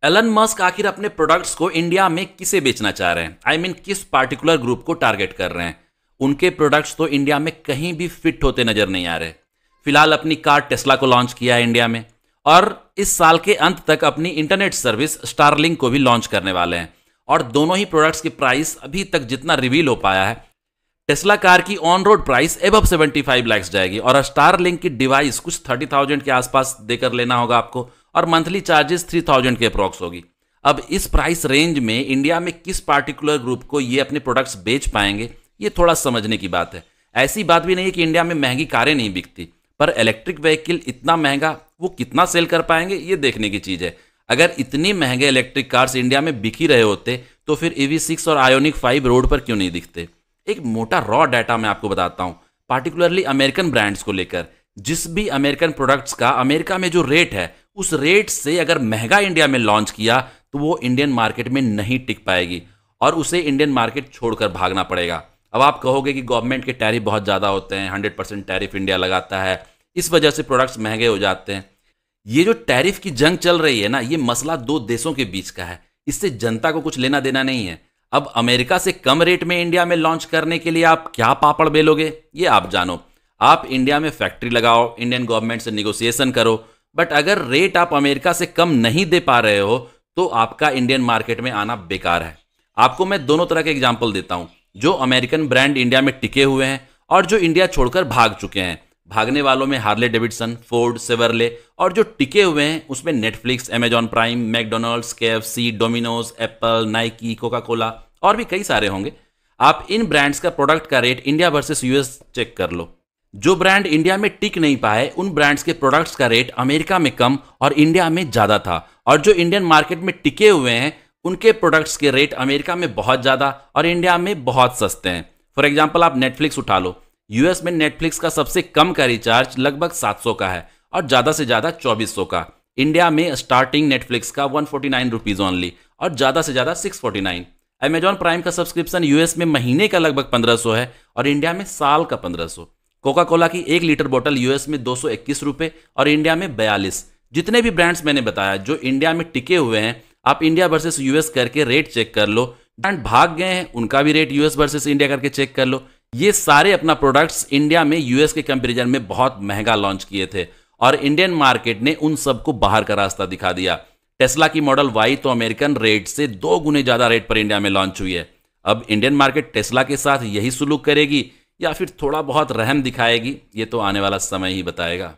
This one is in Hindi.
एलन मस्क आखिर अपने प्रोडक्ट्स को इंडिया में किसे बेचना चाह रहे हैं? किस पार्टिकुलर ग्रुप को टारगेट कर रहे हैं? उनके प्रोडक्ट्स तो इंडिया में कहीं भी फिट होते नजर नहीं आ रहे। फिलहाल अपनी कार टेस्ला को लॉन्च किया है इंडिया में, और इस साल के अंत तक अपनी इंटरनेट सर्विस स्टारलिंक को भी लॉन्च करने वाले हैं। और दोनों ही प्रोडक्ट्स की प्राइस अभी तक जितना रिवील हो पाया है, टेस्ला कार की on road price above 75 lakh जाएगी, और स्टारलिंक की डिवाइस कुछ 30,000 के आसपास देकर लेना होगा आपको, और मंथली चार्जेस 3,000 के अप्रॉक्स होगी। अब इस प्राइस रेंज में इंडिया में किस पार्टिकुलर ग्रुप को ये अपने प्रोडक्ट्स बेच पाएंगे, ये थोड़ा समझने की बात है। ऐसी बात भी नहीं है कि इंडिया में महंगी कारें नहीं बिकती, पर इलेक्ट्रिक व्हीकल इतना महंगा वो कितना सेल कर पाएंगे, ये देखने की चीज़ है। अगर इतनी महंगे इलेक्ट्रिक कार्स इंडिया में बिक ही रहे होते तो फिर EV6 और आयोनिक 5 रोड पर क्यों नहीं दिखते। एक मोटा रॉ डाटा मैं आपको बताता हूँ, पार्टिकुलरली अमेरिकन ब्रांड्स को लेकर। जिस भी अमेरिकन प्रोडक्ट्स का अमेरिका में जो रेट है, उस रेट से अगर महंगा इंडिया में लॉन्च किया तो वो इंडियन मार्केट में नहीं टिक पाएगी, और उसे इंडियन मार्केट छोड़कर भागना पड़ेगा। अब आप कहोगे कि गवर्नमेंट के टैरिफ बहुत ज़्यादा होते हैं, 100% टैरिफ इंडिया लगाता है, इस वजह से प्रोडक्ट्स महंगे हो जाते हैं। ये जो टैरिफ की जंग चल रही है ना, ये मसला दो देशों के बीच का है, इससे जनता को कुछ लेना देना नहीं है। अब अमेरिका से कम रेट में इंडिया में लॉन्च करने के लिए आप क्या पापड़ बेलोगे, ये आप जानो। आप इंडिया में फैक्ट्री लगाओ, इंडियन गवर्नमेंट से निगोसिएशन करो, बट अगर रेट आप अमेरिका से कम नहीं दे पा रहे हो तो आपका इंडियन मार्केट में आना बेकार है। आपको मैं दोनों तरह के एग्जाम्पल देता हूं, जो अमेरिकन ब्रांड इंडिया में टिके हुए हैं और जो इंडिया छोड़कर भाग चुके हैं। भागने वालों में हार्ले डेविडसन, फोर्ड, सेवर्ले, और जो टिके हुए हैं उसमें Netflix, Amazon Prime, McDonald's, KFC, Domino's, Apple, Nike, Coca Cola और भी कई सारे होंगे। आप इन ब्रांड्स का प्रोडक्ट का rate India versus US check कर लो। जो ब्रांड इंडिया में टिक नहीं पाए, उन ब्रांड्स के प्रोडक्ट्स का रेट अमेरिका में कम और इंडिया में ज़्यादा था, और जो इंडियन मार्केट में टिके हुए हैं उनके प्रोडक्ट्स के रेट अमेरिका में बहुत ज़्यादा और इंडिया में बहुत सस्ते हैं। फॉर एग्जाम्पल आप नेटफ्लिक्स उठा लो। US में नेटफ्लिक्स का सबसे कम का रिचार्ज लगभग 700 का है और ज़्यादा से ज़्यादा 2400 का। इंडिया में स्टार्टिंग नेटफ्लिक्स का 149 रुपीज़ ओनली, और ज़्यादा से ज़्यादा 649। अमेजॉन प्राइम का सब्सक्रिप्शन US में महीने का लगभग 1500 है और इंडिया में साल का 1500। कोका कोला की 1 लीटर बोतल US में 221 रुपये और इंडिया में 42। जितने भी ब्रांड्स मैंने बताया जो इंडिया में टिके हुए हैं, आप इंडिया वर्सेस US करके रेट चेक कर लो। ब्रांड भाग गए हैं, उनका भी रेट US वर्सेस इंडिया करके चेक कर लो। ये सारे अपना प्रोडक्ट्स इंडिया में US के कंपैरिजन में बहुत महंगा लॉन्च किए थे, और इंडियन मार्केट ने उन सबको बाहर का रास्ता दिखा दिया। टेस्ला की मॉडल Y तो अमेरिकन रेट से 2 गुने ज़्यादा रेट पर इंडिया में लॉन्च हुई है। अब इंडियन मार्केट टेस्ला के साथ यही सुलूक करेगी या फिर थोड़ा बहुत रहम दिखाएगी, ये तो आने वाला समय ही बताएगा।